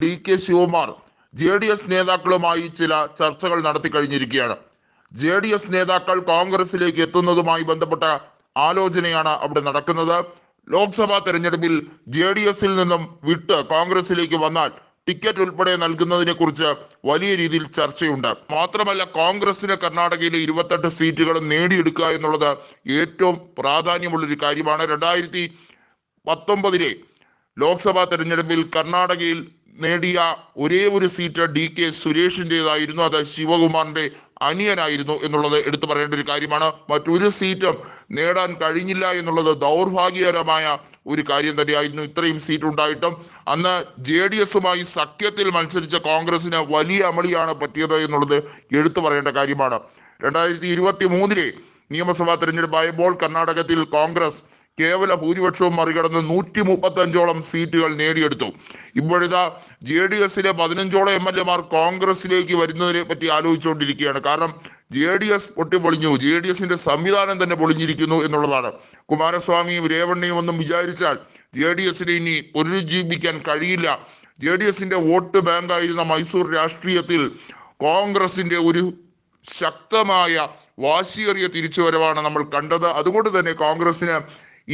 DK Shivakumar JDS നേതാക്കളുമായി ചില ചർച്ചകൾ നടത്തി കഴിഞ്ഞിരിക്കുകയാണ്. JDS നേതാക്കൾ കോൺഗ്രസിലേക്ക് എത്തുന്നതുമായി ബന്ധപ്പെട്ട ആലോചനയാണ് അവിടെ നടക്കുന്നത്. ലോക്സഭാ തെരഞ്ഞെടുപ്പിൽ JDS-ൽ നിന്നും വിട്ട് കോൺഗ്രസിലേക്ക് വന്നാൽ ടിക്കറ്റ് ഉൾപ്പെടെ നൽകുന്നതിനെ കുറിച്ച് വലിയ രീതിയിൽ ചർച്ചയുണ്ട്. മാത്രമല്ല, കോൺഗ്രസിന് കർണാടകയിലെ 28 സീറ്റുകളും നേടിയെടുക്കുക എന്നുള്ളത് ഏറ്റവും പ്രാധാന്യമുള്ളൊരു കാര്യമാണ്. 2019 ലോക്സഭാ തെരഞ്ഞെടുപ്പിൽ കർണാടകയിൽ നേടിയ ഒരേ ഒരു സീറ്റ് DK സുരേഷിൻ്റെതായിരുന്നു. അത് ശിവകുമാറിന്റെ അനിയനായിരുന്നു എന്നുള്ളത് എടുത്തു പറയേണ്ട ഒരു കാര്യമാണ്. മറ്റൊരു സീറ്റും നേടാൻ കഴിഞ്ഞില്ല എന്നുള്ളത് ദൗർഭാഗ്യകരമായ ഒരു കാര്യം തന്നെയായിരുന്നു. ഇത്രയും സീറ്റ് ഉണ്ടായിട്ടും അന്ന് JDS-മായി സഖ്യത്തിൽ മത്സരിച്ച കോൺഗ്രസിന് വലിയ അമളിയാണ് പറ്റിയത് എന്നുള്ളത് എടുത്തു പറയേണ്ട കാര്യമാണ്. 2023 നിയമസഭാ തെരഞ്ഞെടുപ്പായപ്പോൾ കർണാടകത്തിൽ കോൺഗ്രസ് കേവല ഭൂരിപക്ഷവും മറികടന്ന് 135ഓളം സീറ്റുകൾ നേടിയെടുത്തു. ഇപ്പോഴിതാ JDS-ലെ 15ഓളം MLA-മാർ കോൺഗ്രസിലേക്ക് വരുന്നതിനെ പറ്റി ആലോചിച്ചുകൊണ്ടിരിക്കുകയാണ്. കാരണം JDS പൊട്ടിപ്പൊളിഞ്ഞു, JDS-ന്റെ സംവിധാനം തന്നെ പൊളിഞ്ഞിരിക്കുന്നു എന്നുള്ളതാണ്. കുമാരസ്വാമിയും രേവണ്ണയും ഒന്നും വിചാരിച്ചാൽ JDS-നെ ഇനി പുനരുജ്ജീവിപ്പിക്കാൻ കഴിയില്ല. JDS-ന്റെ വോട്ട് ബാങ്കായിരുന്ന മൈസൂർ രാഷ്ട്രീയത്തിൽ കോൺഗ്രസിന്റെ ഒരു ശക്തമായ വാശിയേറിയ തിരിച്ചുവരവാണ് നമ്മൾ കണ്ടത്. അതുകൊണ്ട് തന്നെ കോൺഗ്രസിന്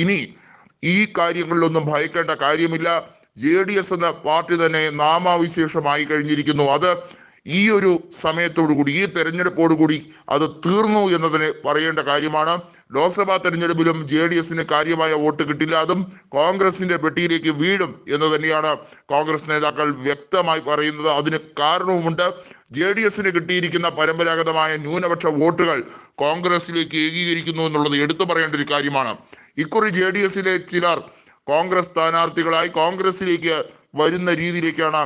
ഇനി ഈ കാര്യങ്ങളിലൊന്നും ഭയക്കേണ്ട കാര്യമില്ല. JDS എന്ന പാർട്ടി തന്നെ നാമാവിശേഷമായി കഴിഞ്ഞിരിക്കുന്നു. അത് ഈ ഒരു സമയത്തോടുകൂടി, ഈ തെരഞ്ഞെടുപ്പോടുകൂടി അത് തീർന്നു എന്നതിന് പറയേണ്ട കാര്യമാണ്. ലോക്സഭാ തെരഞ്ഞെടുപ്പിലും JDS-ന് കാര്യമായ വോട്ട് കിട്ടില്ല, അതും കോൺഗ്രസിന്റെ പെട്ടിയിലേക്ക് വീഴും എന്ന് തന്നെയാണ് കോൺഗ്രസ് നേതാക്കൾ വ്യക്തമായി പറയുന്നത്. അതിന് കാരണവുമുണ്ട്. JDS-ന് കിട്ടിയിരിക്കുന്ന പരമ്പരാഗതമായ ന്യൂനപക്ഷ വോട്ടുകൾ കോൺഗ്രസിലേക്ക് ഏകീകരിക്കുന്നു എന്നുള്ളത് എടുത്തു പറയേണ്ട ഒരു കാര്യമാണ്. ഇക്കുറി JDS-ലെ ചിലർ കോൺഗ്രസ് സ്ഥാനാർത്ഥികളായി കോൺഗ്രസിലേക്ക് വരുന്ന രീതിയിലേക്കാണ്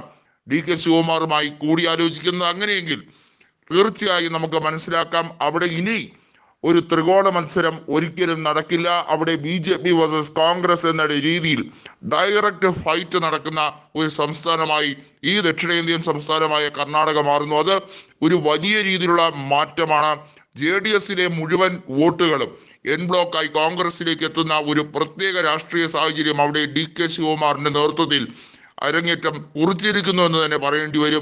DK ശിവകുമാറുമായി കൂടിയാലോചിക്കുന്നത്. അങ്ങനെയെങ്കിൽ തീർച്ചയായും നമുക്ക് മനസ്സിലാക്കാം, അവിടെ ഇനി ഒരു ത്രികോണ മത്സരം ഒരിക്കലും നടക്കില്ല. അവിടെ BJP വേഴ്സസ് കോൺഗ്രസ് എന്ന രീതിയിൽ ഡയറക്റ്റ് ഫൈറ്റ് നടക്കുന്ന ഒരു സംസ്ഥാനമായി ഈ ദക്ഷിണേന്ത്യൻ സംസ്ഥാനമായ കർണാടക മാറുന്നു. അത് ഒരു വലിയ രീതിയിലുള്ള മാറ്റമാണ്. JDS-ലെ മുഴുവൻ വോട്ടുകളും എൻ ബ്ലോക്കായി കോൺഗ്രസിലേക്ക് എത്തുന്ന ഒരു പ്രത്യേക രാഷ്ട്രീയ സാഹചര്യം അവിടെ DK ശിവകുമാറിന്റെ നേതൃത്വത്തിൽ അരങ്ങേറ്റം കുറിച്ചിരിക്കുന്നു എന്ന് തന്നെ പറയേണ്ടി വരും.